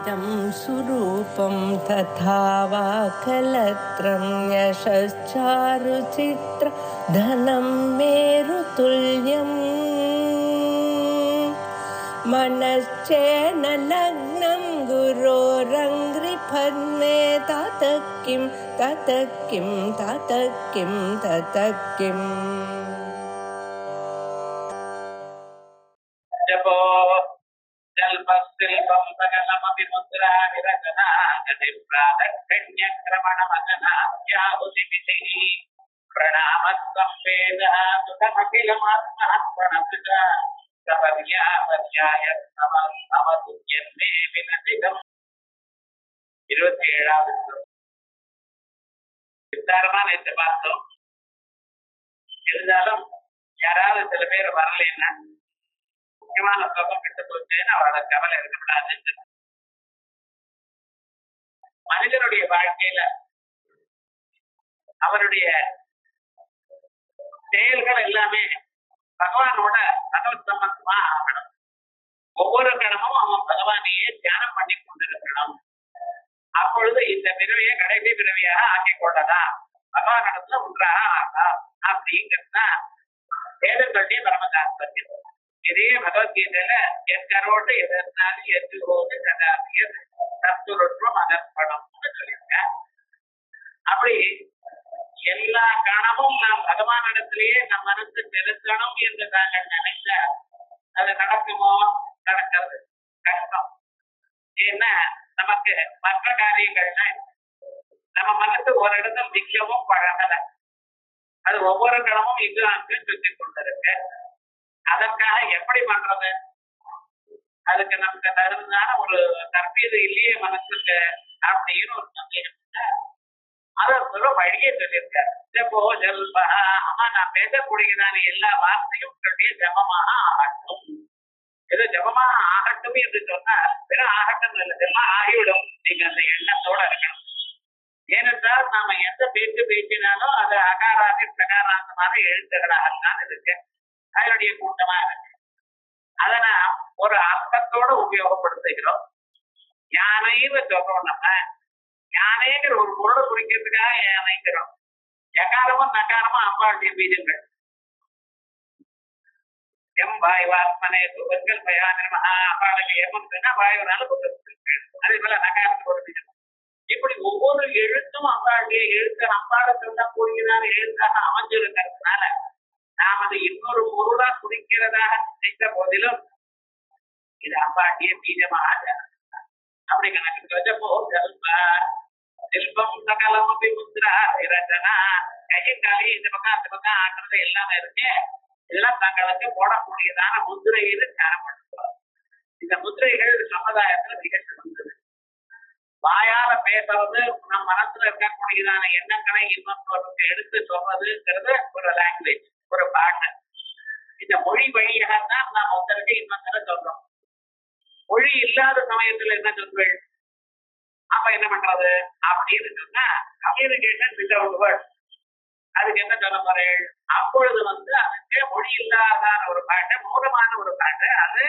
इदं सुरूपं तथा वा कलत्रं यशश्चारुचित्र धनं मेरुतुल्यम् मनश्चेन लग्नं गुरोरङ्घ्रिपद्मे ततः किं ततः किं ततः किं ततः किम् जपो जल्पस्त्रीपं सकलमपि मुद्रा विरचना गतिप्रादक्षिण्यक्रमणमगनात्याहुतिविधिः प्रणामस्तं वेदः सुखमखिलमात्महत्प्रणतुजा सपर्यापर्याय समतुल्यन्मे विनतिकम् 27வது விஸ்தாரமா நேற்று பார்த்தோம். இருந்தாலும் யாராவது சில பேர் வரலைன்னா முக்கியமான ஸ்லோகம் விட்டு போச்சுன்னு அவரோட கவலை இருக்கக்கூடாது. மனிதனுடைய வாழ்க்கையில அவருடைய செயல்கள் எல்லாமே பகவானோட பகவத் சம்பந்தமா ஆகணும். ஒவ்வொரு கணமும் அவன் பகவானையே தியானம் பண்ணி கொண்டிருக்கணும். அப்பொழுது இந்த பிறவியை கடைசி பிறவியாக ஆக்கிக் கொள்ளலாம், பகவானிடத்துல ஒன்றாக ஆகலாம் அப்படிங்கிறதுனா வேதங்களுடைய பரம தாத்பர்யம். இதே பகவத்கீதையில எற்கரோடு எதிர்த்தாலும் எதிர்வோடு கதாசிய தத்துவம் அகற்படும் சொல்லியிருக்கேன். அப்படி எல்லா கணமும் நாம் பகவானிடத்திலேயே நம் மனசு செலுத்தணும் என்று நாங்கள் நினைச்ச அது நடக்குமோ? நடக்கிறது கஷ்டம். ஏன்னா நமக்கு மற்ற காரியங்கள்ல நம்ம மனசு ஒரு இடத்துல நிற்கவும் பழகல. அது ஒவ்வொரு கடமும் இது அங்கு சுற்றி கொண்டிருக்கு. அதற்காக எப்படி பண்றது? அதுக்கு நமக்கு தகுந்தான ஒரு தற்பீது இல்லையே மனசுக்கு அப்படின்னு ஒரு சந்தேகம். அதற்கு ஒரு வழியை சொல்லியிருக்காரு. ஆமா, நான் பேசக்கூடியதான எல்லா வார்த்தையும் ஜபமாக ஆகட்டும். ஏதோ ஜபமாக ஆகட்டும் என்று சொன்னா வெறும் ஆகட்டும் இல்லை, எல்லாம் ஆகிவிடும். நீங்க அந்த எண்ணத்தோட இருக்கணும். ஏனென்றால் நாம எந்த பேச்சு பேசினாலும் அது அகாராதி பிரகாராந்தமான எழுத்துக்களாகத்தான் இருக்கு, அதனுடைய கூட்டமா இருக்கு. அதை நாம் ஒரு அர்த்தத்தோட உபயோகப்படுத்துகிறோம். யானைன்னு சொல்றோம். நம்ம யானைங்கிற ஒரு பொருளை குறிக்கிறதுக்காக யானைங்கிறோம். யகாரமும் நகாரமும் அம்பாளுடைய பீஜங்கள். எம் வாயுவாத்மனே சுபங்கள் பயானிரமஹா, அம்பாளுக்கு எம்னா வாயுனால புத்தகங்கள். அதே போல நகாரத்துக்கு ஒரு பீஜம். இப்படி ஒவ்வொரு எழுத்தும் அம்பாளுடைய எழுத்து, அம்பாளுக்கு தான் கூறுகிறான எழுத்தாக அமைஞ்சிருக்கிறதுனால நாம் அதை இன்னொரு பொருளா குறிக்கிறதாக நினைத்த போதிலும் இது அம்பாளுடைய பீஜமாக அப்படி கணக்கு வச்சப்போ செல்வம் சகலம் அப்படி முத்ரா விரச்சனா, கையும் காலையும் இந்த பக்கம் அந்த பக்கம் ஆக்குறது எல்லாமே இருக்கு. இதெல்லாம் தங்களுக்கு போடக்கூடியதான முத்திரைன்னு காணப்படுத்துவோம். இந்த முத்திரைகள் சமுதாயத்துல மிக சிறந்தது. வாயால பேசுறது, நம் மனசுல இருக்கக்கூடியதான எண்ணங்களை இன்னொருவருக்கு எடுத்து சொல்றதுங்கிறது ஒரு லாங்குவேஜ், ஒரு பாட்டு. இந்த மொழி வழியாகத்தான் நாம் ஒருத்தருக்கு இன்னொருத்தர சொல்றோம். மொழி இல்லாத சமயத்துல என்ன சொல்கள்? அப்ப என்ன பண்றது அப்படின்னு சொன்னா கம்யூனிகேஷன் வித்அவுட் வேர்ட்ஸ். அதுக்கு என்ன சொல்ல போறேன்? அப்பொழுது அதுக்கு மொழி இல்லாத ஒரு பாட்டு, மூலமான ஒரு பாட்டு, அது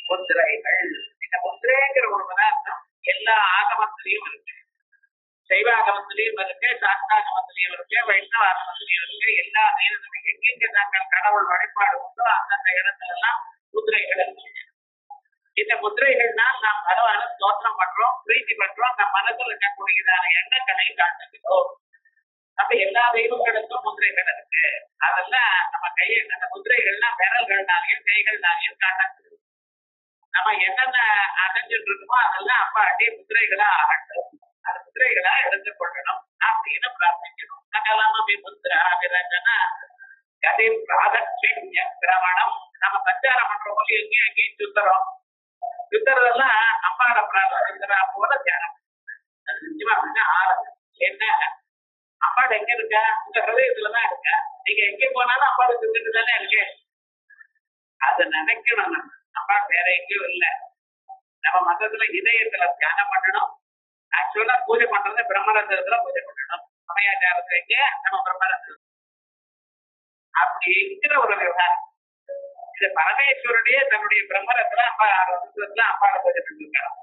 முத்திரைகள். இந்த முத்திரைங்கிற ஒரு பதார்த்தம் எல்லா ஆகமத்திலையும் இருக்கு. சைவ ஆகமத்திலையும் இருக்கு, சாஸ்தாகமத்திலையும் இருக்கு, வைஷ்ணவ ஆகமத்திலையும் இருக்கு. எல்லா நேரத்திலும் எங்கெங்க நாங்கள் கடவுள் வழிபாடு உண்டோ அந்தந்த இடத்துல எல்லாம் முத்திரைகள் இருக்கு. இந்த முத்திரைகள்னால் நாம் பகவான ஸ்தோத்திரம் பண்றோம், பிரீத்தி பண்றோம், நம் மனதில் இருக்கக்கூடியதான எண்ணங்களை காட்டுகிறோம். அப்ப எல்லா தெய்வங்களுக்கும் முத்திரைகள் இருக்கு. அதெல்லாம் நம்ம கையை, அந்த முத்திரைகள்லாம் விரல்கள்னாலையும் கைகள்னாலையும் காட்டப்படுது. நம்ம என்னென்ன அடைஞ்சிட்டு இருக்கோமோ அதெல்லாம் அப்ப அடி முத்திரைகளா ஆகட்டும், அது முத்திரைகளா எடுத்துக் கொள்ளணும் அப்படின்னு பிரார்த்திக்கணும். அதெல்லாம் முத்திரா விரச்சனா கதை பிராதட்சிய கிரமணம். நம்ம சஞ்சாரம் பண்றோம் போது எங்கேயும் எங்கேயும் சுத்துறோம். சுத்துறதெல்லாம் அம்பாட பிரார்த்தனை போல தியானம். அது நிச்சயமா ஆரம்பம். என்ன அம்பாடு எங்க இருக்க? உங்க ஹிருதயத்துலதான் இருக்க. நீங்க எங்க போனாலும் அம்பாடு சுத்திட்டு தானே இருக்கு. அதை நினைக்கணும். நம்ம அம்பாடு வேற எங்கேயும் இல்லை. நம்ம மதத்துல இதயத்துல தியானம் பண்ணணும். ஆக்சுவலா பூஜை பண்றது பிரம்மரந்தத்துல பூஜை பண்ணணும். சமயாச்சாரத்துக்கு நம்ம பிரம்மரந்தம் அப்படி இருக்கிற ஒரு விவகாரம். இது பரமேஸ்வருடைய தன்னுடைய பிரம்மரத்துல அப்பாட பூஜை பண்ணிருக்காங்க.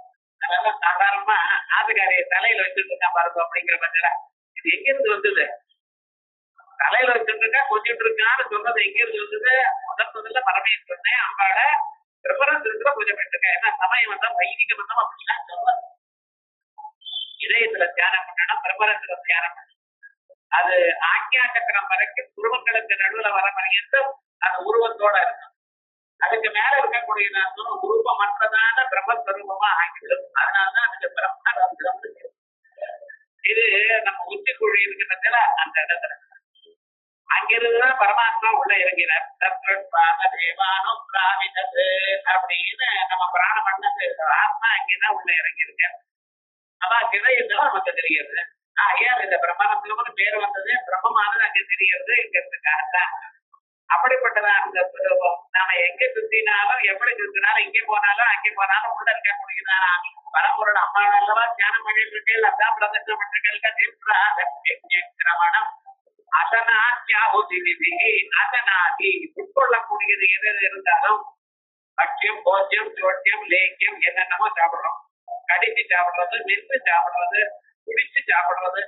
அதனால சாதாரணமா ஆத்துக்காரிய தலையில வச்சுட்டு இருக்கா பாருங்க அப்படிங்கிற பட்சத்துல இது எங்க இருந்து வந்தது? தலையில வச்சுட்டு இருக்கா கொஞ்சிட்டு இருக்கான்னு சொன்னது எங்க இருந்து வந்தது? முதல்ல பரமேஸ்வரனே அம்பாட பிரபரன்ஸ் இருக்கிற பூஜை பண்ணிருக்கேன். ஏன்னா சமயம் வந்தா வைதிக மந்தம் அப்படிலாம் சொல்லுவாங்க. இதயத்துல தியானம் பண்ணணும், பிரபரத்துல தியானம் பண்ணணும். அது ஆக்ஞா சக்கரம் வரைக்கும் உருவங்களுக்கு நடுவுல வர வரைக்கும் அந்த உருவத்தோட இருக்கும். அதுக்கு மேல இருக்கக்கூடிய உருவமற்றதான பிரம்மஸ்வரூபமா ஆகிவிடும். அதனாலதான் அதுக்கு பிரம்ம. இது நம்ம உச்சி குழி இருக்கிறதுல அந்த இடத்துல அங்கிருந்துதான் பரமாத்மா உள்ள இறங்கினார். தேவானும் பிராவினது அப்படின்னு நம்ம பிராணம் பண்ணது ஆத்மா அங்கேதான் உள்ள இறங்கியிருக்கார். அதான் சிதையெல்லாம் நமக்கு தெரியுது. ஏன் இந்த பிரம்மணத்துக்கு பேர் வந்தது? பிரம்மமானது அங்க தெரியுது இங்கிறதுக்காகத்தான். அப்படிப்பட்டதான் அந்த சுரூபம். நாம எங்க சுத்தினாலும் எப்படி சுத்தினாலும் இங்கே போனாலும் அங்கே போனாலும் உள்ள இருக்க முடியுதான். பரம்பொருள் அம்மா நல்லவா தியானம் பண்ணிட்டு இருக்கேன், அதான் பிரதட்சணம் பண்ணிருக்கேன். அசனாதி உட்கொள்ளக்கூடியது எது இருந்தாலும் பட்சியம் போத்தியம் சோட்டியம் லேக்கியம் என்னென்னமோ சாப்பிடுறோம். கடிச்சு சாப்பிடுறது, மென்று சாப்பிடுறது, குடிச்சு சாப்பிடுறது,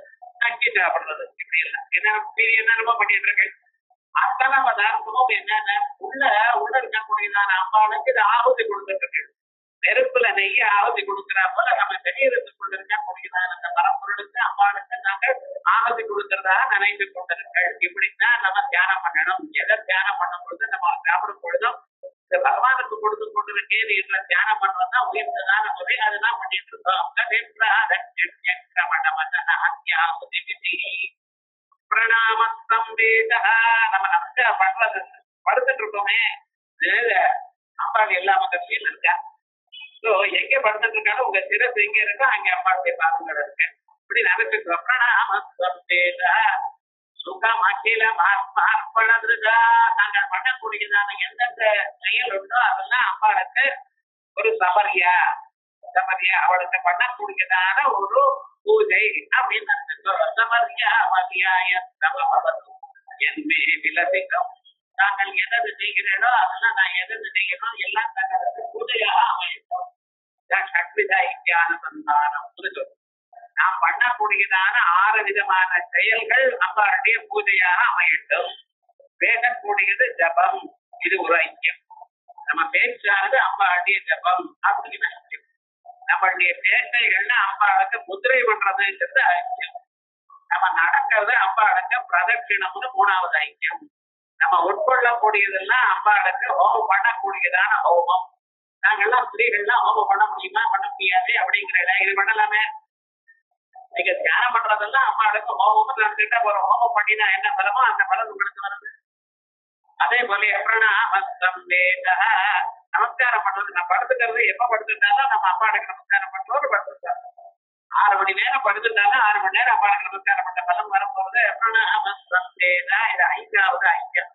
நக்கி சாப்பிடுறது, இப்படி எல்லாம் என்னென்னமோ பண்ணிட்டு இருக்கேன். அத்தனை பதார்த்தமும் என்னென்ன உள்ள இருக்கக்கூடியதான அம்பாளுக்கு இது ஆகுதி கொடுத்துட்டு இருக்கு. நெருப்புல நெய்ய ஆகுதி கொடுக்கிறா போல நம்ம சரீரத்துக்குள்ள இருக்கக்கூடியதான அந்த பரம்பொருளுக்கு அம்பாளுக்கு நாங்கள் ஆகுதி கொடுக்கிறதா நினைத்து கொண்டிருக்கள். இப்படித்தான் நம்ம தியானம் பண்ணணும். எதை தியானம் பண்ணும் பொழுது நம்ம சாப்பிடும் பொழுதும் இந்த பகவானுக்கு கொடுத்து கொண்டிருக்கேன் என்ற தியானம் பண்றதுதான் உயர்ந்ததான முறை. அதுதான் பண்ணிட்டு இருக்கோம். பிரணாமஸ்தம் வேத நம்ம நமஸ்காரம் பண்றது படுத்துட்டு இருக்கோமே, அம்பாள் எல்லா கட்சியும் இருக்கா. எங்க படுத்துட்டு இருக்காலும் உங்க சிறப்பு எங்க இருக்கோ அங்க அம்பாளுடைய பாதங்கள் இருக்கு. இப்படி நினைச்சுக்கிறோம். பிரணாமஸ்தம் வேத சுகம் அகிலம் ஆத்மார்ப்பணதா. நாங்கள் பண்ணக்கூடியதான எந்தெந்த செயல் உண்டோ அதெல்லாம் அம்பாளுக்கு ஒரு சமரியா அவளுக்கு பண்ணக்கூடியதான ஒரு பூஜை அப்படின்னு சமரியா மதியாய என்பே விலபிக்கும். நாங்கள் எதது செய்கிறேனோ அதெல்லாம் நான் எதது செய்யணும் எல்லாம் தங்களுக்கு பூஜையாக அமையட்டும். சக்திதாயித்யானசந்தானம் நாம் பண்ணக்கூடியதான 6 விதமான செயல்கள் அம்பாளுடைய பூஜையாக அமையட்டும். பேசக்கூடியது ஜபம், இது ஒரு ஐக்கியம். நம்ம பேச்சானது அம்பாளுடைய ஜபம் அப்படின்னு ஐக்கியம். நம்மளுடைய பேச்சைகள்ல அம்பாளுக்கு முத்திரை பண்றதுங்கிறது ஐக்கியம். நம்ம நடக்கிறது அம்பாளுக்கு பிரதட்சிணம்னு 3வது ஐக்கியம். நம்ம உட்கொள்ளக்கூடியதெல்லாம் அம்பாளுக்கு ஹோமம் பண்ணக்கூடியதான ஹோமம். நாங்கெல்லாம் ஸ்திரீகள்லாம் ஹோமம் பண்ண முடியுமா பண்ண முடியாது அப்படிங்கிற இது பண்ணலாமே. நீங்க தியானம் பண்றதெல்லாம் அம்பாளுக்கு ஹோமம் நடந்துட்டா ஒரு ஹோமம் பண்ணினா என்ன பலமோ அந்த பலன் உங்களுக்கு வருது. அதே போல நமஸ்காரம் பண்றது, நான் படுத்துக்கிறது எப்ப படுத்துட்டாலும் நம்ம அம்பாளுக்கு நமஸ்காரம் பண்றோம். படுத்துட்டாங்க 6 மணி நேரம் படுத்துட்டாலும் 6 மணி நேரம் அம்பாளுக்கு நமஸ்காரம் பண்ண பலம் வரப்போறது. இது 5வது ஐக்கியம்.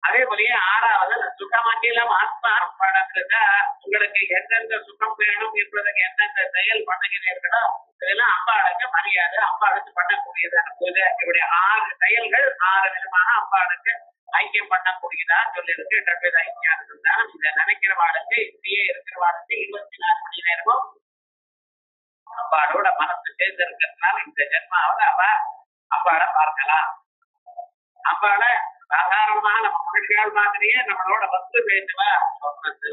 அதே போலயே 6வது சுகமகிலம் ஆத்மார்ப்பணத்துக்கு உங்களுக்கு எந்தெந்த சுகம் வேணும் என்பதற்கு எந்தெந்த செயல் பண்ணுகிறீர்களோ இதெல்லாம் அம்பாளுக்கு மரியாதை, அம்பாளுக்கு பண்ணக்கூடியதான பூஜை. இப்படி 6 செயல்கள் 6 விதமான அம்பாளுக்கு ஐக்கியம் பண்ணக்கூடியதா சொல்லியிருக்கு. ஐக்கியம் இந்த நினைக்கிறவாளுக்கு இப்படியே இருக்கிறவாளுக்கு 24 மணி நேரமும் அம்பாளோட மனசு சேர்ந்து இருக்கிறதுனால இந்த ஜென்மாவில் அவ அம்பாளை பார்க்கலாம். அம்பாளை சாதாரணமா நம்ம மனுஷியால் மாதிரியே நம்மளோட வந்து பேசுவா. சொன்னது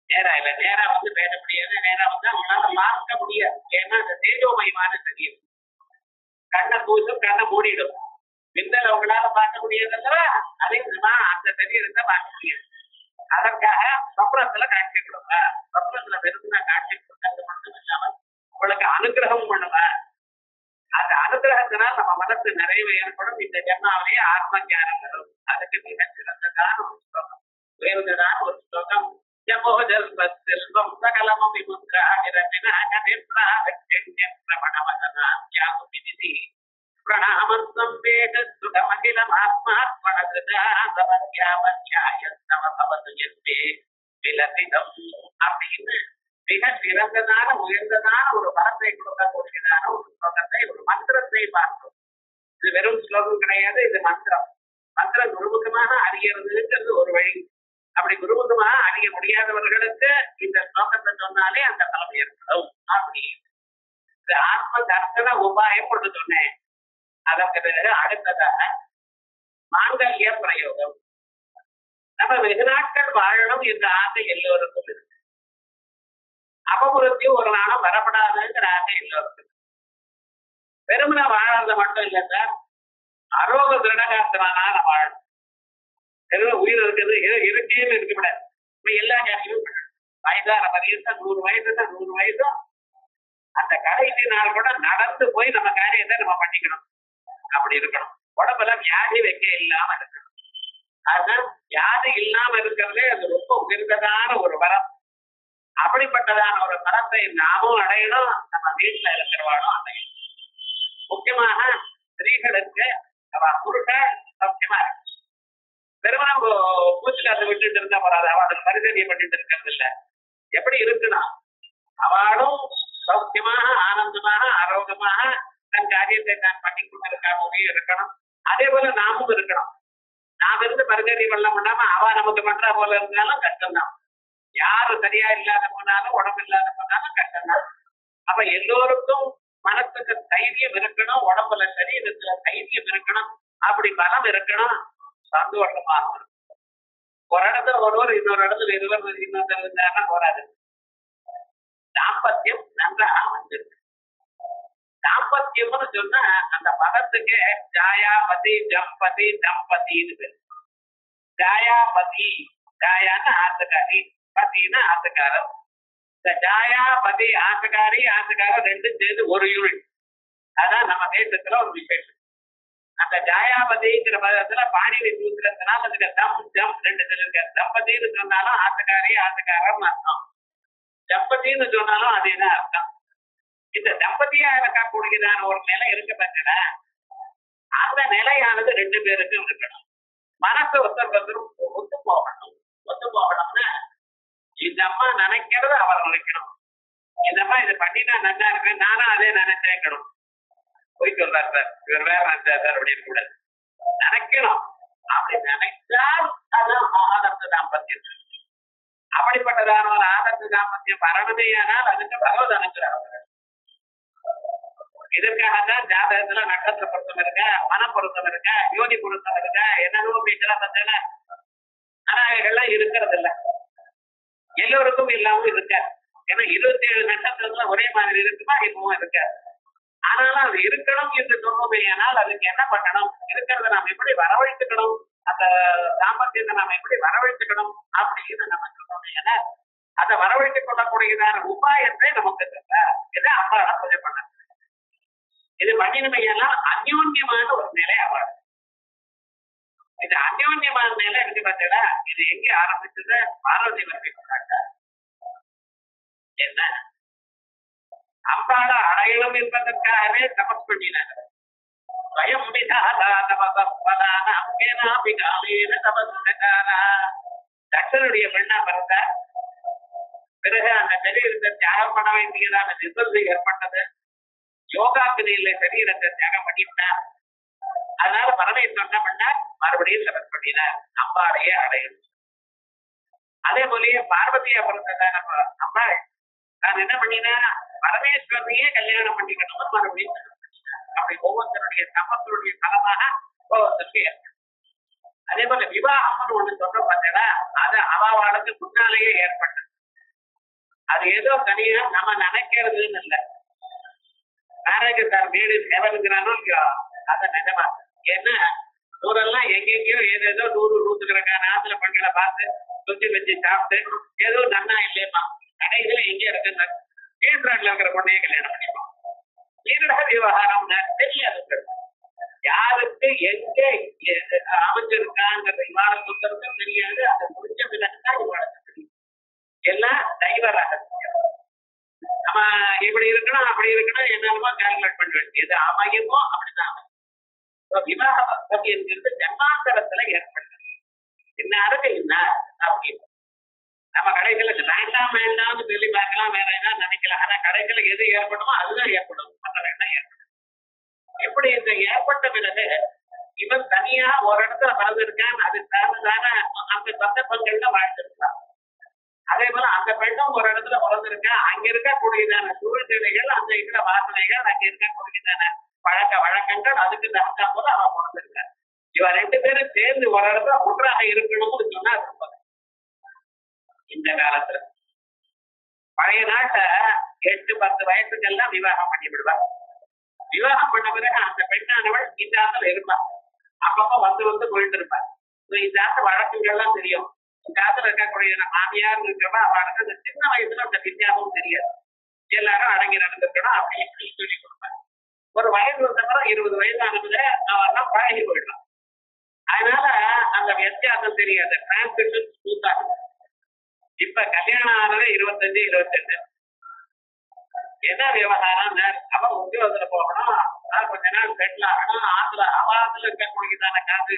நேரா இல்ல, நேரா வந்து பேச முடியாது, நேரா வந்து அவங்களால பார்க்க முடியாது. ஏன்னா அந்த தேஜோமயமான தெரியும். கண்ணை பூசும், கண்ணை மூடிடும். மின்னல் அவங்களால பார்க்க முடியாதுல்ல, அதே விதமா அந்த சரீரத்தை பார்க்க முடியாது. அதற்காக சொப்னத்துல காட்சி கொடுங்க. சொப்னத்துல வெறும் காட்சி கொடுக்கறது மட்டும் இல்லாம உங்களுக்கு அனுகிரகம் பண்ணுவேன். அந்த அனுகிரகத்தினால் நம்ம மனசு நிறைவு ஏற்படும். இந்த ஜென்மாவிலேயே ஆத்ம ஞானம் வரும். அதுக்கு மிக சிறந்ததான ஒரு ஸ்லோகம், உயர்ந்ததான ஒரு ஸ்லோகம். செல்வம் சகலமும் பிரணாமம் வேத சுகமகிலம் அப்படின்னு மிக சிறந்ததான உயர்ந்ததான ஒரு பலத்தை கொடுக்கக்கூடியதான ஒரு ஸ்லோகத்தை, ஒரு மந்திரத்தை பார்க்கும். இது வெறும் ஸ்லோகம் கிடையாது, இது மந்திரம். மந்திரம் குருமுகமாக அறியறதுங்கிறது ஒரு வழி. அப்படி குருமுகமாக அறிய முடியாதவர்களுக்கு இந்த ஸ்லோகத்தை சொன்னாலே அந்த பலம் ஏற்படும். அப்படி இந்த ஆத்ம தர்சன உபாயம் ஒன்று சொன்னேன். அதற்கு பிறகு அடுத்ததாக மாங்கல்ய பிரயோகம். நம்ம வெகு நாட்கள் வாழணும் என்ற ஆசை எல்லோருக்கும் இருக்கு. அபமுறுத்தி ஒரு நாளும் வரப்படாதுங்கிற ஆசை எல்லோருக்கும். வெறுமனை வாழறது மட்டும் இல்ல சார், அரோக திருடகாத்திரனால வாழணும். வெறும் உயிர் இருக்குது இருக்கேன்னு இருக்கக்கூடாது. இப்ப எல்லா ஜாதியும் வயதான வயசு 100 வயசுன்னா 100 வயசும் அந்த கடைசி நாள் கூட நடந்து போய் நம்ம காரியத்தை நம்ம பண்ணிக்கணும். அப்படி இருக்கணும். உடம்புல வியாதி வைக்க இல்லாம இருக்கணும். அதுதான் வியாதி இல்லாம இருக்கிறதே அது ரொம்ப உயர்ந்ததான ஒரு வரம். அப்படிப்பட்டதான ஒரு வரத்தை நாமும் அடையணும், நம்ம வீட்டுல இருக்கிறவாளும் அடையணும். முக்கியமாக ஸ்திரீகளுக்கு புருஷன் முக்கியமா இருக்கு. பெருமனா பூச்சிக்காத்து விட்டுட்டு இருந்தா போறாது, அவளுக்கு பரிசரியை பண்ணிட்டு இருக்கிறது இல்ல. எப்படி இருக்குன்னா அவளும் சௌக்கியமாக ஆனந்தமாக ஆரோக்கியமாக தன் காரியத்தை தான் பண்ணி கொண்டிருக்காமவே இருக்கணும். அதே போல நாமும் இருக்கணும். நாம இருந்து பரிசரி வெள்ளம் பண்ணாம அவ நமக்கு பண்றா போல இருந்தாலும் கஷ்டம்தான். யாரு சரியா இல்லாத போனாலும் உடம்பு இல்லாத போனாலும் கஷ்டம்தான். அப்ப எல்லோருக்கும் மனசுக்கு தைரியம் இருக்கணும், உடம்புல சரீரத்துல தைரியம் இருக்கணும், அப்படி பலம் இருக்கணும், சந்தோஷமாக இருக்கும். ஒரு இடத்துல ஒருவர் இன்னொரு இடத்துல இருவர் இன்னொரு இருந்தாருன்னா போராது. தாம்பத்தியம் நன்றாக வந்திருக்கு. தாம்பத்தியம்னு சொன்னா அந்த பதத்துக்கு ஜாயாபதி ஜம்பதி தம்பதின்னு பேரு. ஜாயாபதி, ஜாயான்னு ஆத்துக்காரி, பதினா ஆத்துக்காரர். இந்த ஜாயாபதி ஆத்துக்காரி ஆத்துக்காரர் ரெண்டும் சேர்ந்து ஒரு யூனிட். அதான் நம்ம தேசத்துல ஒரு விசேஷம். அந்த ஜாயாபதிங்கிற பதத்துல பாணினி சூத்திரத்தினால் அதுக்கு தம் ஜம் ரெண்டு இருக்கு. தம்பதின்னு சொன்னாலும் ஆத்துக்காரி ஆத்துக்காரர் அர்த்தம், தம்பதின்னு சொன்னாலும் அதேதான் அர்த்தம். இந்த தம்பதியா இருக்கக்கூடியதான ஒரு நிலை இருக்க பட்சல அந்த நிலையானது ரெண்டு பேருக்கும் இருக்கணும். மனசு ஒருத்தர் ஒத்து போகணும். ஒத்து போகணும்னா இந்த அம்மா நினைக்கிறது அவர் நினைக்கணும். இந்த அம்மா இதை பண்ணினா நல்லா இருக்கு, நானும் அதே நினைச்சேக்கணும். போய் சொல்றாரு சார், இவர் வேற நினைச்சார் சார் அப்படின்னு கூட நினைக்கணும். அப்படி நினைச்சால் அதான் ஆதர்த்த தாம்பத்தியம். அப்படிப்பட்டதான ஒரு ஆதர்த்த தாம்பத்தியம் வரணுமேயானால் அதுக்கு பகவத் அனுகிரகம். இதற்காகத்தான் ஜாதகத்துல நட்சத்திர பொருத்தம் இருக்க, மன பொருத்தம் இருக்க, யோனி பொருத்தம் இருக்க, என்னென்ன பேச்செல்லாம் பார்த்தேன்னா ஆனா எல்லாம் இருக்கிறது இல்ல, எல்லோருக்கும் இல்லாமல் இருக்காது. ஏன்னா 27 நட்சத்திரத்துல ஒரே மாதிரி இருக்குமா இப்பவும் இருக்காது. ஆனாலும் அது இருக்கணும் என்று சொல்லுமே. ஆனால் அதுக்கு என்ன பண்ணணும், இருக்கிறத நாம் எப்படி வரவழைத்துக்கணும், அந்த தாம்பத்தியத்தை நாம் எப்படி வரவழைத்துக்கணும் அப்படின்னு நம்ம சொல்றோமே. ஏன்னா அதை வரவழைத்துக் கொள்ளக்கூடியதான உபாயத்தை நமக்கு இதை அம்பாவை பூஜை பண்ண. இது பண்ணினமையெல்லாம் அந்யோன்யமான ஒரு நிலை ஆவாது. இது அந்யோன்யமான நிலை இருக்கு பார்த்தா இது எங்க ஆரம்பிச்சது? பார்வதி வரை கொண்டாட்ட என்ன அம்பாளை அடையணும் என்பதற்காகவே தபஸ் பண்ணினார். தட்சனுடைய பெண்ணா பிறந்த பிறகு அந்த சரீரத்தை தியாகம் பண்ண வேண்டியதான நிர்பந்தம் ஏற்பட்டது. யோகாக்கினியில சரீரத்தை தியாகம் பண்ணிவிட்டார். அதனால பரமேஸ்வரன் என்ன பண்ணார், மறுபடியும் தபஸ் பண்ணினார் அம்பாளையே அடையணும். அதே போலயே பார்வதியா பிறந்ததான அம்பாள் நான் என்ன பண்ணினேன், பரமேஸ்வரனையே கல்யாணம் பண்ணிக்கணும் மறுபடியும். அப்படி ஒவ்வொருத்தருடைய தபத்தினுடைய பலமாக ஒவ்வொருத்தருக்கு ஏற்படும். அதே போல விவாகம்னு ஒண்ணு சொல்ற பார்த்தா அது அவாவாளுக்கு முன்னாலேயே ஏற்பட்டது. அது ஏதோ தனியா நம்ம நினைக்கிறதுன்னு இல்லை. மேரேஜ் சார் வீடு எவருங்கிறானோ அதை நிஜமா. ஏன்னா ஊரெல்லாம் எங்கெங்கயோ ஏதேதோ 100 ஆத்துல பெண்களை பார்த்து சுத்தி வச்சு சாப்பிட்டு ஏதோ நன்னா இல்லையம்மா கடைகளை எங்க இருக்குங்க ஈஸ்வரன்ல இருக்கிற பொண்ணையே கல்யாணம் பண்ணிப்போம். ஈரட விவகாரம் தெரியாது. யாருக்கு எங்க அமைஞ்சிருக்காங்கிறது இவாள சுத்தம் தெரியாது. அதை முடிஞ்ச பிறகுதான் இவாளுக்கு தெரியும். எல்லாம் தெய்வ ரகசியம். நம்ம இப்படி இருக்கணும் அப்படி இருக்கணும் என்னென்னமோ கால்குலேட் பண்ண வேண்டியது அமையுமோ அப்படிதான். விவாக பக்தி என்கிறது ஜன்மாந்தரத்துல ஏற்பட்டது. என்ன அருகே என்ன அப்படின்னு நம்ம கடைகளுக்கு வேண்டாம் வேண்டாம்னு சொல்லி பார்க்கலாம், வேற என்ன நினைக்கலாம். ஆனா கடைகளை எது ஏற்படுமோ அதுதான் ஏற்படும், மற்ற வேண்டாம் ஏற்படும். எப்படி இந்த ஏற்பட்ட பிறகு இவன் தனியா ஒரு இடத்துல வளர்ந்துருக்கான், அது சார்ந்ததான அந்த சந்தர்ப்பங்கள்ல வாழ்ந்திருக்கான். அதே போல அந்த பெண்ணும் ஒரு இடத்துல பிறந்திருக்கா, அங்க இருக்கக்கூடியதான சூழ்நிலைகள், அந்த இருக்கிற வாசனைகள், அங்க இருக்கக்கூடியதான பழக்க வழக்கங்கள், அதுக்கு தகுந்தா போல அவ பிறந்திருக்கா. இவ ரெண்டு பேரும் சேர்ந்து ஒரு இடத்துல ஒன்றாக இருக்கணும்னு சொன்னா இருப்பாங்க. இந்த காலத்துல பழைய நாட்டை 8-10 வயசுக்கெல்லாம் விவாகம் பண்ணி விடுவாங்க. விவாகம் பண்ண பிறகு அந்த பெண்ணானவள் இந்த ஆத்துல இருப்பாள். அப்பப்ப வந்து போயிட்டு இருப்பாள். இந்த ஆத்து வழக்குகள்லாம் தெரியும். இந்த ஆத்துல இருக்கக்கூடிய மாமியார் இருக்கிறவா அவளுக்கு அந்த சின்ன வயசுல அந்த வித்தியாசமும் தெரியாது. எல்லாரும் அடங்கி நடந்திருக்கணும் அப்படின்னு சொல்லி கொடுப்பாங்க. ஒரு வயது வந்தப்பறம் 20 வயசானதுல அவெல்லாம் பழகி போயிடலாம். அதனால அந்த வித்தியாசம் தெரியாது. டிரான்ஸ்கிரிப்ஷன் ஸ்மூத்தா இருக்கும். இப்ப கல்யாணம் ஆனது 25-28. என்ன விவகாரம்? அவ உத்தியோகத்துல போகணும், கொஞ்ச நாள் செட்டில் ஆகணும், ஆத்துல அவாத்துல இருக்கக்கூடியதான காசு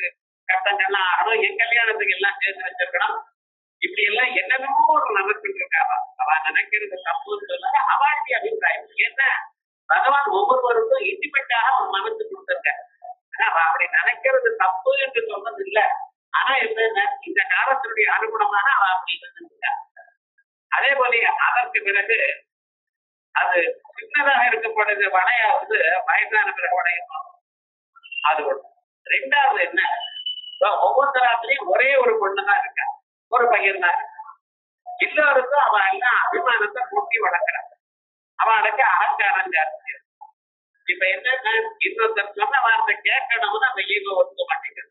கட்டங்கள்லாம் ஆகணும், என் கல்யாணத்துக்கு எல்லாம் சேர்த்து வச்சிருக்கணும். இப்படி எல்லாம் என்னென்னமோ ஒரு நினைச்சுட்டு இருக்காவா. அவ நினைக்கிறது தப்புன்னு சொன்னாங்க. அவாளுடைய அபிப்பிராயம் என்ன, பகவான் ஒவ்வொருவருக்கும் இண்டிபெண்டாக அவன் மனசு கொடுத்திருக்காரு. ஆனா அவ அப்படி நினைக்கிறது தப்பு என்று சொன்னது இல்லை. ஆனா என்ன, இந்த காலத்தினுடைய அனுகுணமாக அவ அப்படி நினைச்சிருக்கா. அதே போல அதற்கு பிறகு அது சின்னதாக இருக்கப்படுது வளையா வயசான பிறகு வளையும். அது ஒண்ணு. ரெண்டாவது என்ன, ஒவ்வொருத்தராத்திலையும் ஒரே ஒரு பொண்ணுதான் இருக்கா, ஒரு பையன் தான் இருக்கா. எல்லோருக்கும் அவ எல்லாம் அபிமானத்தை கூட்டி வளர்க்கிறான். அவளுக்கு அலங்காரம் ஜாஸ்தி. இப்ப என்ன, இன்னொருத்தர் சொன்ன வார்த்தை கேட்கணும்னு அந்த ஈகோ ஒத்துக்க மாட்டேங்குது.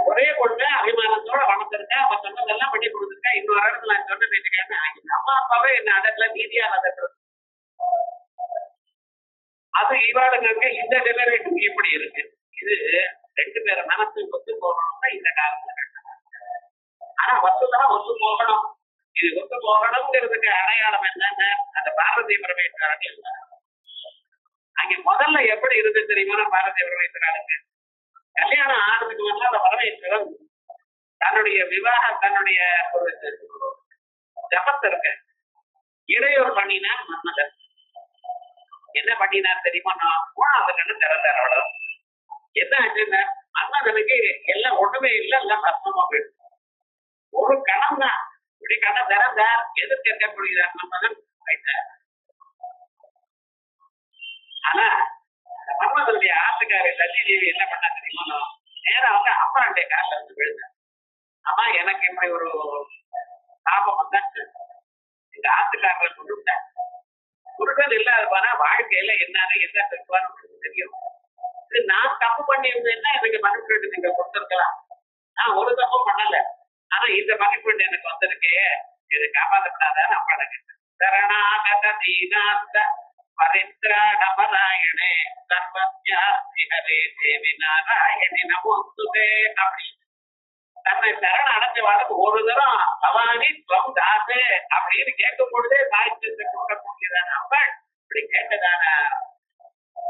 ஒரே பொண்ணு அபிமானத்தோட வளர்ந்துருக்கா, அவ சொன்னதெல்லாம் பண்ணி கொடுத்துருக்கா. இன்னொரு இடத்துல நான் சொன்ன பேசுறேன், அம்மா அப்பாவே என்ன அதற்குல நீதியா நடக்கிறது. அது இவாளுங்க இந்த ஜெனரேஷன் எப்படி இருக்கு. இது ரெண்டு பேரை மனசு ஒத்து போகணும்னா இந்த காலத்துல ஆனா வசுதான் ஒத்து போகணும். இது ஒத்து போகணுங்கிறதுக்கு அடையாளம் என்னன்னு அந்த பாரதிய பரமேஸ்வரன் அங்க முதல்ல எப்படி இருந்து தெரியுமா? பாரதிய பரமேஸ்வரனுக்கு கல்யாணம் ஆனதுக்கு வந்து அந்த பரமேஸ்வரன் தன்னுடைய தன்னுடைய ஒரு ஜபத்தை இருக்க இடையூறு பண்ணினார் மன்மதன். என்ன பண்ணினார் தெரியுமா? நான் 3வது கண்ணு திறந்தார். அவ்வளவு என்ன ஆச்சுன்னா மன்மதனுக்கு எல்லாம் ஒண்ணுமே இல்லை, எல்லாம் கஷ்டமா போயிடுச்சு. ஒரு கணம் தான் இப்படி கண்ணை திறந்தார். எதிர்க்க இருக்கக்கூடியதார் மன்மதன் வைத்தார். ஆனா மன்மதனுடைய ஆட்டுக்காரி சசி தேவி என்ன பண்ணா தெரியுமா? நேரா வந்து அப்பாவுடைய காலில் வந்து விழுந்தார். அம்மா, எனக்கு இப்படி ஒரு பாபம் வந்தாச்சு, இந்த ஆட்டுக்காரரை கொடுத்தேன். குருடன் இல்லாத போனா வாழ்க்கையில என்னன்னு என்ன சொல்லுவான்னு தெரியும். இது நான் தப்பு பண்ணியிருந்தேன்னா எனக்கு மதிப்பீடு நீங்க கொடுத்துருக்கலாம். நான் ஒரு தப்பு பண்ணல, ஆனா இந்த மதிப்பீடு எனக்கு வந்திருக்கே, இது காப்பாற்றப்படாதான்னு அப்பாட கேட்டேன். சரணாகத தீனாந்த பரித்ராணபராயணே சர்வத்யாஸ்தி ஹரே தேவி நாராயணி நமோஸ்துதே அப்படின்னு தன்னை சரண அடைஞ்சவாளுக்கு ஒரு தரம் பவானி ஸ்வம் தாசே அப்படின்னு கேட்கும் பொழுதே சாய்த்து கொடுக்கக்கூடியதான அம்பாள் இப்படி கேட்டதான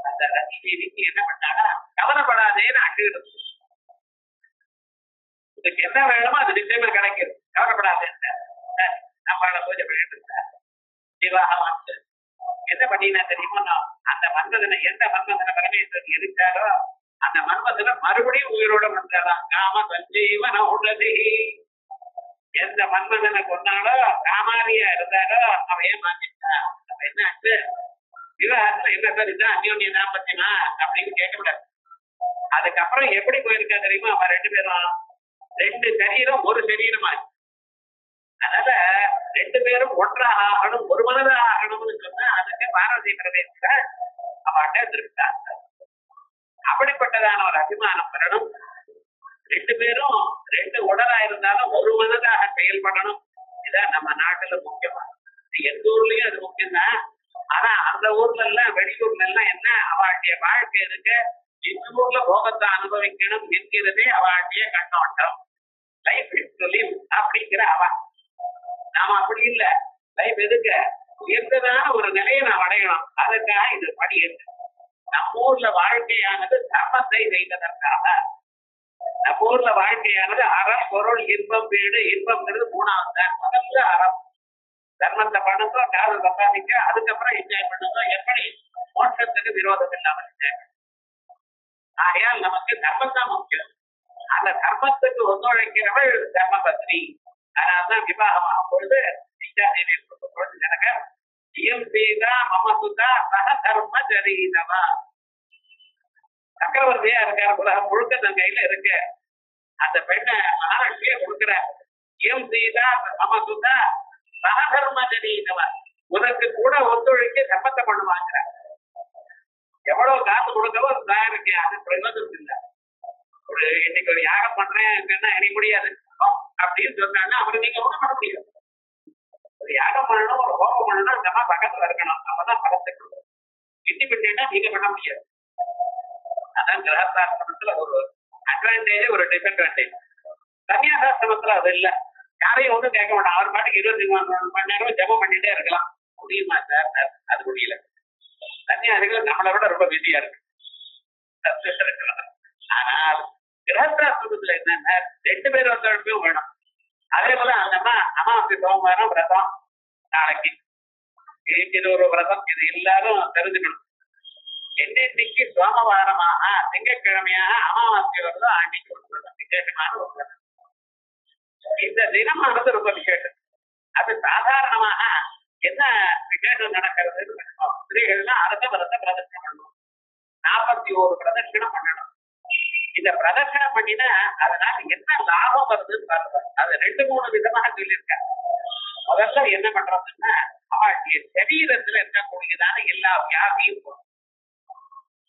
அந்த ரசி தேவிக்கு என்ன பண்ணாங்க, கவலைப்படாதேன்னு அட்டுகிறது. இதுக்கு என்ன வேணுமோ அது நிச்சயமா கிடைக்குது, கவலைப்படாதேன்னு நம்மளால பூஜை பண்ணிட்டு இருந்தார். விவாகம் வந்து என்ன பண்ணினா தெரியுமா? அந்த மன்மதனை எந்த மன்மதனை பரமேஸ்வரன் இருக்காரோ அந்த மன்மதனை மறுபடியும் உயிரோட வந்தாராம். காம சஞ்சீவன உள்ளது. எந்த மன்மதனை கொண்டாலோ காமாரியா இருந்தாரோ அவன் ஏமாத்திட்டான். அப்ப என்ன ஆச்சு? விவாகத்துல என்ன சார் இதுதான் அந்யோன்ய தாம்பத்தியமா அப்படின்னு கேட்கக்கூடாது. அதுக்கப்புறம் எப்படி போயிருக்கா தெரியுமா? அவன் 2 பேரும் 2 சரீரம் ஒரு சரீரமாச்சு. அதனால 2 பேரும் ஒன்றாக ஆகணும், ஒரு மனதாக ஆகணும்னு சொன்னா அதுக்கு பாரதி பரமேஸ்வரர் அவட்ட திருப்பிட்டார். அப்படிப்பட்டதான ஒரு அபிமானம் பெறணும். 2 பேரும் 2 உடலா இருந்தாலும் ஒரு மனதாக செயல்படணும். இதான் நம்ம நாட்டுல முக்கியமா. எந்த ஊர்லயும் அது முக்கியம்தான். ஆனா அந்த ஊர்ல எல்லாம் வெளியூர்ல எல்லாம் என்ன, அவளுடைய வாழ்க்கை இருக்கு, இந்த ஊர்ல போகத்தை அனுபவிக்கணும் என்கிறதே அவளுடைய கண்ணோட்டம். லைஃப் சொல்லி அப்படிங்கிற அவ. நாம அப்படி இல்லை. லைஃப் எதுக்க உயர்ந்ததான ஒரு நிலையை நாம் அடையணும், அதற்காக இது படி இருக்கு. நம்ம ஊர்ல வாழ்க்கையானது தர்மத்தை செய்வதற்காக. நம்ம ஊர்ல வாழ்க்கையானது அறம், பொருள், இன்பம், வீடு. இன்பம்ங்கிறது 3வது தான். முதல்ல அறம். தர்மத்தை பண்ணுறோம், காதல் சம்பாதிக்க, அதுக்கப்புறம் என்ஜாய் பண்ணுறோம். எப்படி மோட்சத்துக்கு விரோதம் இல்லாமல் என்ஜாய் பண்ணுறோம். ஆகையால் நமக்கு தர்மம் தான் முக்கியம். அந்த தர்மத்துக்கு ஒத்துழைக்கிறவள் தர்மபத்னி. அதனால்தான் விவாகமாகும் பொழுது சீதா தேவி பொழுது ஜனகர் இயம் சீதா மம சுதா சக தர்ம ஜரீனவா சக்கரவர்த்தியா இருக்கார், உலகம் முழுக்க தன் கையில இருக்கு. அந்த பெண்ணை மகாலட்சுமியை கொடுக்கிற இயம் சீதா மம சுதா சக தர்ம ஜரீனவா உனக்கு கூட ஒத்துழைக்க சம்மத்தை பண்ணுவாங்க. எவ்வளவு காசு கொடுக்கவோ தயாரிக்க அது பிரயோஜனம் இல்லை. ஒரு இன்னைக்கு ஒரு யாகம் பண்றேன் என்ன முடியாது அப்படின்னு சொன்னாங்கன்னா அப்புறம் நீங்க ஒண்ணும் பண்ண முடியாது. ஒரு யாகம் பண்ணணும், ஒரு ஹோமம் பண்ணணும், அந்த மாதிரி பக்கத்துல இருக்கணும், அப்பதான் படத்துக்கு இண்டிபெண்டா நீங்க பண்ண முடியாது. அதான் கிரகஸ்தாசிரமத்துல ஒரு அட்வான்டேஜ், ஒரு டிஸ்அட்வான்டேஜ். கன்னியாசாசிரமத்துல அது இல்ல. யாரையும் ஒன்றும் கேட்க மாட்டான். அவர் பாட்டுக்கு 24 மணி நேரம் ஜபம் பண்ணிட்டே இருக்கலாம். முடியுமா சார்? அது முடியல. கன்னியாசிகள் நம்மளை விட ரொம்ப பிஸியா இருக்கு. ஆனால் கிரகஸ்தாசிரமத்துல என்னன்னா 2 பேர் ஒருத்தருக்கும் வேணும். அதே போல அந்த அமாவாசை சோமவாரம் விரதம் நாளைக்கு இது ஒரு விரதம், இது எல்லாரும் தெரிஞ்சுக்கணும். என்னைக்கு சோமவாரமாக திங்கட்கிழமையாக அமாவாசை வருதோ அன்னைக்கு ஒரு விரதம், விசேஷமான ஒரு விரதம். இந்த தினமானது ரொம்ப விசேஷம். அது சாதாரணமாக என்ன விசேஷம் நடக்கிறது? ஸ்திரீகள்லாம் அரச விரத பிரதட்சணம் பண்ணணும், 41 பிரதட்சணம் பண்ணணும். இந்த பிரதட்சணம் பண்ணினா அதனால என்ன லாபம் வருதுன்னு பாருங்க. அது 2-3 விதமாக சொல்லியிருக்காங்க. முதல்ல என்ன பண்றதுன்னா அவளுடைய சரீரத்துல இருக்கக்கூடியதான எல்லா வியாதியும் போகும்.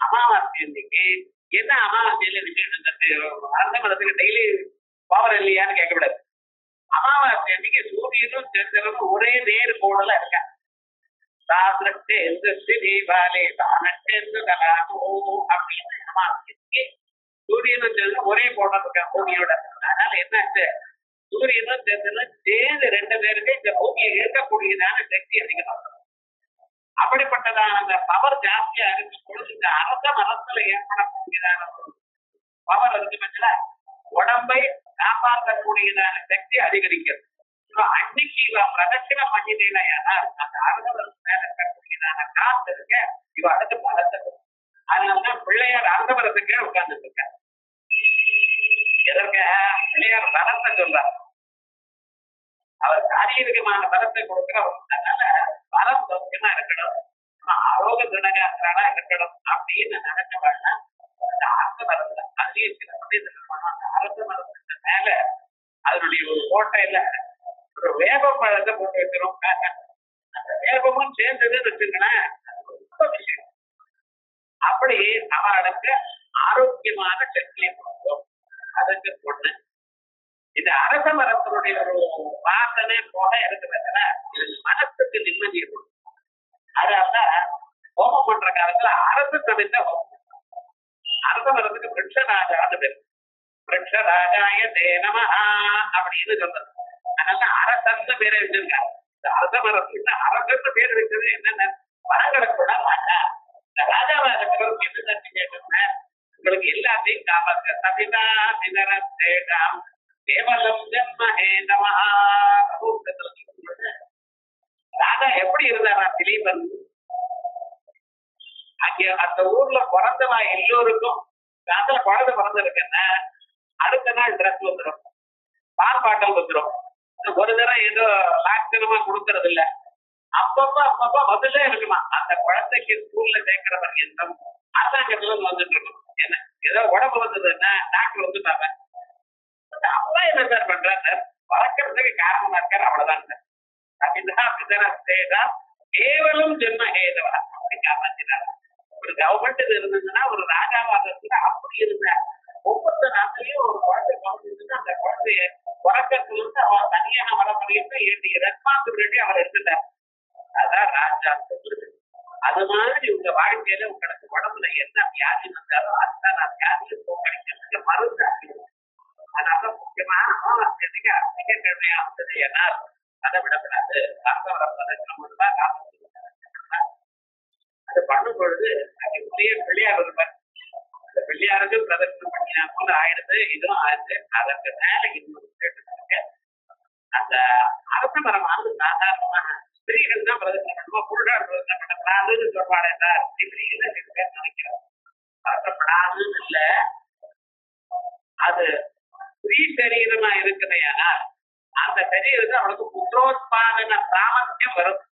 அமாவாசை அன்னைக்கு என்ன அமாவாசையில விசேஷம்? அரச மரத்துக்கு டெய்லி பவர் இல்லையான்னு கேட்கக்கூடாது. அமாவாசை அன்னைக்கு சூரியனும் சந்திரனும் ஒரே நேர் கோடல இருக்க. சாஸ்திரத்தை எந்த தீபாவளி தானட்டு அப்படின்னு அமாவாசைக்கு சூரியனும் சந்திரனும் ஒரே கோடம் இருக்காங்க பூமியோட. அதனால என்னாச்சு? சூரியனும் சந்திரனும் சேர்ந்து 2 பேருக்கு இந்த பூமியை இருக்கக்கூடியதான சக்தி அதிகமாக. அப்படிப்பட்டதான அந்த பவர் ஜாஸ்தியா இருக்கும் பொழுது இந்த அரச மரத்துல ஏற்படக்கூடியதான பவர் இருக்கு பட்சல உடம்பை காப்பாற்றக்கூடியதான சக்தி அதிகரிக்கிறது. அன்னைக்கு இவ பிரதட்சணம் பண்ணிட்டேனா அந்த அரச மரத்து மேல இருக்கக்கூடியதான காத்து இருக்க இவ அடுத்து பலத்தை. அதனாலதான் பிள்ளையார் அரச மரத்துக்கே உட்கார்ந்துட்டு இருக்காரு. எதற்க பிள்ளையார் பலத்தை சொல்றார். அவர் சாரீரிகமான பலத்தை கொடுக்கிறவர். அதனால பலம் சௌக்கியமா இருக்கணும், ஆரோக தினகாரா இருக்கணும் அப்படின்னு நினைச்சவாழ்னா அந்த அரச மரத்துல அதுலயே சில பண்டிதர்கள் அந்த அரச மரத்துக்கு மேல அதனுடைய ஒரு கோட்டையில ஒரு வேப்ப பழத்தை போட்டு வைக்கிறோம். அந்த வேப்பமும் சேர்ந்ததுன்னு வச்சுங்களேன், ரொம்ப விஷயம். அப்படி அவளுக்கு ஆரோக்கியமான சக்தியை கொடுக்கும். அதுக்கு பொண்ணு இந்த அரச மரத்தினுடைய ஒரு வாசனை போக இருக்கிறதுல மனசுக்கு நிம்மதியை கொடுக்கும். அதனால ஹோமம் பண்ற காலத்துல அரசு தவிர்த்த ஹோமம். அரச மரத்துக்கு விருட்சராஜான்னு பேர். விருட்சராஜாய தேனமஹா அப்படின்னு சொல்றது. அதனால அரசன்னு பேரை வச்சிருக்காங்க. இந்த அரச மரத்துக்கு அரசன்னு பேர் வச்சது என்னென்ன மரங்களை கூட மாட்டா. இந்த ராஜாவாக இருக்கிறவங்க என்ன கேட்டோம்னா உங்களுக்கு எல்லாத்தையும் காப்பாற்ற சபிதா தினரேடாம் கேவலம் ஜன்மஹேதமா. ராஜா எப்படி இருந்தாரா திலீபன்? அங்கே அந்த ஊர்ல பிறந்தவா எல்லோருக்கும் ராஜா குழந்தை பிறந்திருக்குன்னா அடுத்த நாள் ட்ரெஸ் வந்துடும், பால் பாட்டம் வந்துடும். ஒரு தரம் ஏதோ லாட்சணமா கொடுக்கறது இல்ல, அப்பப்ப முதல்ல இருக்குமா அந்த குழந்தைக்கு ஸ்கூல்ல சேர்க்கிறவர் எந்தம் அரசாங்கத்துல வந்துட்டு இருக்கும். என்ன ஏதோ உடம்பு வந்ததுன்னா டாக்டர் வந்து பாப்ப அப்பா என்ன சார் பண்றாரு சார், வளர்க்கறதுக்கு காரணமா இருக்காரு, அவ்வளவுதான் சார். கேவலம் ஜென்மஹேதவா அப்படி காப்பாற்றினார். ஒரு கவர்மெண்ட் இருந்ததுன்னா ஒரு ராஜாவாக அப்படி இருந்த ஒவ்வொரு நாட்டிலையும் ஒரு குழந்தை குழந்தை அந்த குழந்தைய உறக்கத்துல இருந்து அவர் தனியாக வர முடியும் ரெஸ்பான்சிபிலிட்டி அவர் எடுத்துட்டார். அதான் ராஜா சொல்றது. அது மாதிரி உங்க வாழ்க்கையில உங்களுக்கு உடம்புல என்ன வியாதி வந்தாலும் அதுதான் நான் வியாதியை போக்கடிக்கிறதுக்கு மருந்து அறிவிக்கும். அதனால முக்கியமா அமாவாசைக்கு திங்கட்கிழமையா வந்தது ஏன்னா அதை விடக்கூடாது. அது பண்ணும் பொழுது அங்கே பிள்ளையார் இருப்பார். அந்த பிள்ளையாருக்கு பிரதர்ஷனம் பண்ணினா போல ஆயிடுது, இதுவும் ஆயிடுது. அதற்கு மேல இன்னொரு கேட்டு அந்த அரச மரமானது சாதாரணமாக ஸ்திரீகள் தான் பிரதர்ஷனம் பண்ணுவோம். புருஷார் பிரதர்ஷனம் பண்ணப்படாதுன்னு சொல்வாடே சார், இப்படின்னு நினைக்கிறோம். பறக்கப்படாதுன்னு இல்ல, அது ஸ்ரீ சரீரமா இருக்குதையானால் அந்த சரீரத்தை அவளுக்கு புத்திரோத்பாதன சாமர்த்தியம் வரும்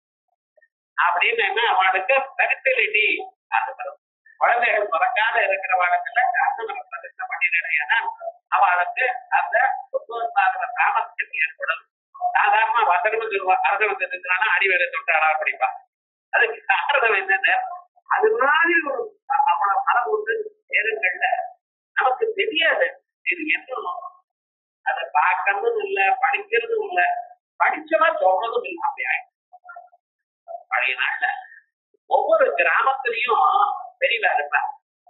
அப்படின்னு என்ன அவளுக்கு ஃபெர்டிலிட்டி அது வரும். குழந்தைகள் பிறக்காத இருக்கிறவளுக்குல அர்த்தம் பிரதிஷ்டை பண்ணினா அவளுக்கு அந்த புத்திரோத்பாதன சாமர்த்தியம் ஏற்படும். சாதாரண அரசவத்தை இருக்கிறானா அடிவேலை தொட்டாளா படிப்பா. அதுக்கு காரணம் என்னன்னு அது மாதிரி ஒரு அவளோட மனம் வந்து நேரங்கள்ல நமக்கு தெரியாது இது என்ன. அதை பார்க்கறதும் இல்ல, படிக்கிறதும் இல்ல, படிச்சவா சொல்றதும் இல்லை. அப்படி ஆயிடும். பழைய நாள்ல ஒவ்வொரு கிராமத்திலையும் தெரியல இருப்பா.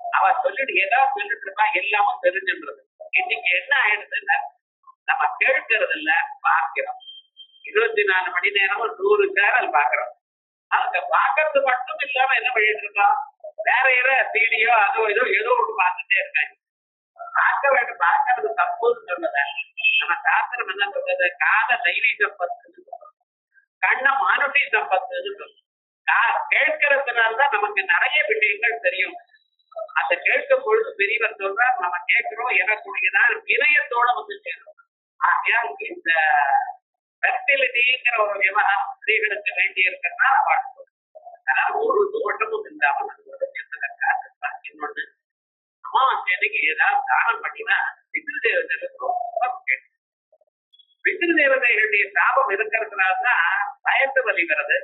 அவ சொல்லிட்டு ஏதாவது சொல்லிட்டு இருப்பா, எல்லாம் தெரிஞ்சுன்றது. இன்னைக்கு என்ன ஆயிடுதுன்னா நம்ம கேட்கறது இல்ல, பார்க்கிறோம். 24 மணி நேரமும் 100 சேனல் பாக்குறோம். அங்க பாக்குறது மட்டும் இல்லாம என்ன பண்ணிட்டு இருக்கோம், வேற ஏதோ சீடியோ அதோ ஏதோ ஒன்று பார்த்துட்டே இருக்கேன். பார்க்க வேண்டும், பார்க்கறது தப்புன்னு சொன்னத நம்ம சாஸ்திரம் என்ன சொல்றது, காத தெய்வீ சம்பத்து, கண்ண மானுஷி சம்பத்துன்னு கேட்கறதுனால்தான் நமக்கு நிறைய விஷயங்கள் தெரியும். அந்த கேட்கும் பொழுது பெரியவர் சொல்றார், நம்ம கேட்கிறோம் எனக்குரியதான் வினயத்தோட வந்து சேரும். ஆகையால் இந்த ஃபெர்டிலிட்டிங்கிற ஒரு விவகாரம் ஸ்திரீகளுக்கு வேண்டி இருக்கிறதுனால வாழ்க்கை ஒரு தோட்டமும் இல்லாமல் இன்னொன்று அமாவாசைக்கு ஏதாவது தானம் பண்ணினா பித்ரு தேவதைகளுடைய சாபம் இருக்கிறதுனால்தான் பயந்து வலிக்கிறது.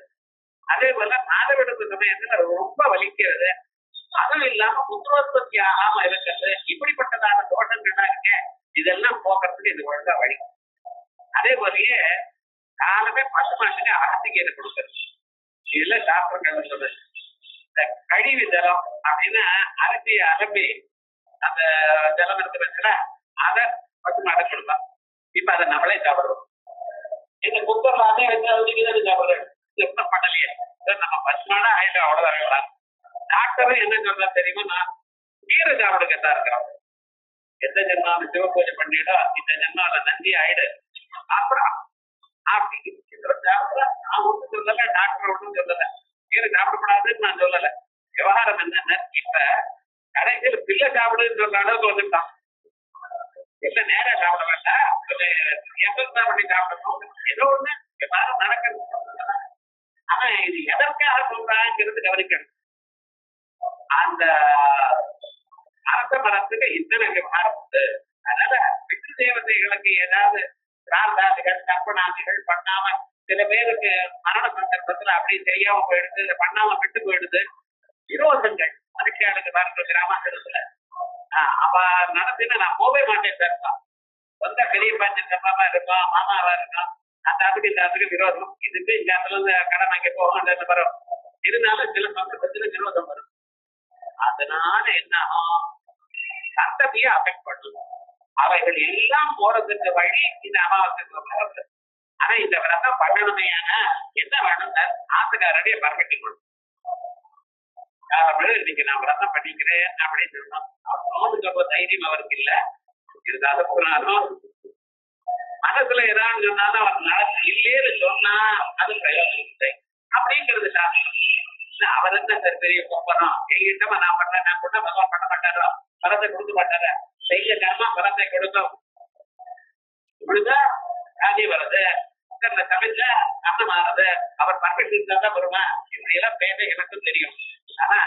அதே போல மாதவிடுப்பு சமயத்துல ரொம்ப வலிக்கிறது. அதுவும் இல்லாம புத்திரோத்பத்தி ஆகாம இருக்கிறது. இப்படிப்பட்டதான தோட்டங்கள்லாம் இருக்க இதெல்லாம் போக்குறதுக்கு இது ஒழுங்கா வழி. அதே போலயே காலமே 10 மாசத்துக்கு அகத்திகீரை கொடுக்கறது. இதுல சாஸ்திரங்கள் சொல்றது இந்த கழிவு ஜலம் அப்படின்னா அரிசியை அலம்பி அந்த ஜலம் இருக்கிறதுல அதை 10 மாதம் கொடுப்பான். இப்ப அதை நம்மளே சாப்பிடுறோம். இந்த குக்கர்ல அதே வச்சு சாப்பிடுறோம். பண்ணலையே நம்ம 10 மாதம் ஆயிடும், அவ்வளவுதான். டாக்டரும் என்ன சொல்றா தெரியுமா, நான் கீரை சாப்பிடுங்கத்தான் இருக்கிறோம். எந்த ஜென்மாவை சிவ பூஜை பண்ணிடோ இந்த ஜென்மாவில நந்தி ஆயிடு அப்புறம் அப்படின்னு நான் ஒன்றும் சொல்லல, டாக்டர் ஒன்றும் சொல்லல, கீரை சாப்பிடக்கூடாதுன்னு நான் சொல்லல. விவகாரம் என்னன்னா இப்ப கடைசியில் பிள்ளை சாப்பிடுன்னு சொல்ற அளவுக்கு வந்துட்டான். இல்ல நேரா சாப்பிட வேண்டாம், எப்பதான் பண்ணி சாப்பிடணும், ஏதோ ஒண்ணு விவகாரம் நடக்கிறது. ஆனா இது எதற்காக சொல்றாங்கிறது கவனிக்கணும். அந்த அரச மரத்துக்கு இத்தனை விவகாரம் உண்டு. அதனால பித்ரு தேவதைகளுக்கு ஏதாவது பிரார்த்தாதிகள் கற்பனாதிகள் பண்ணாம, சில பேருக்கு மரண சந்தர்ப்பத்துல அப்படி செய்யாம போயிடுது, பண்ணாம விட்டு போயிடுது. விரோதங்கள் மனுஷியாளுக்கு பாருங்க கிராமாந்திரத்துல அவ நடத்தினா நான் போவே மாட்டேன் பேசலாம். சொந்த பெரிய பஞ்சமா இருக்கும், மாமாவா இருக்கும், அந்த அதுக்கு இந்த அதுக்கு விரோதம். இதுக்கு இந்த இடத்துல கடன் அங்கே போகும் வரும். இருந்தாலும் சில சந்தர்ப்பத்துல விரோதம் வரும். அதனால என்ன ஆகும், சந்ததியை அஃபெக்ட் பண்ணும். அவைகள் எல்லாம் போறதுக்கு வழி இந்த அமாவாசை. ஆனா இந்த விரதம் பண்ணணுமே என்ன வேணும், ஆத்துக்காரடைய பர்மிட்டிங் கொடுக்கும். இன்னைக்கு நான் விரதம் பண்ணிக்கிறேன் அப்படின்னு சொன்னோம். அவனுக்கு தைரியம் அவருக்கு இல்ல, இருந்தாலும் போனாலும் மனசுல ஏதாவது சொன்னாலும் அவர் நடந்து இல்லேன்னு சொன்னா அது பிரயோஜனம் இல்லை அப்படிங்கிறது சாஸ்திரம். அவர் என்ன சார் பெரிய கொப்பரம், எங்கிட்டமா நான் பண்ண நான் கூட பகவான் பண்ண மாட்டாரோ, பரத்தை கொடுக்க மாட்டார, செய்ய கர்மா பரத்தை கொடுக்கும். இப்படிதான் காதி வருது, சமைச்ச அன்னமானது, அவர் பர்ஃபெக்ட் தான் வருமா, இப்படி எல்லாம் பேச எனக்கும் தெரியும். ஆனா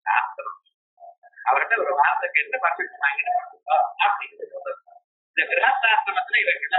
சாஸ்திரம் அவர்கிட்ட ஒரு வார்த்தை கேட்டு பர்ஃபெக்ட் வாங்கிட்டு அப்படிங்கிறது சொல்றது. இந்த கிரகஸ்தாசிரமத்துல இவர்கள்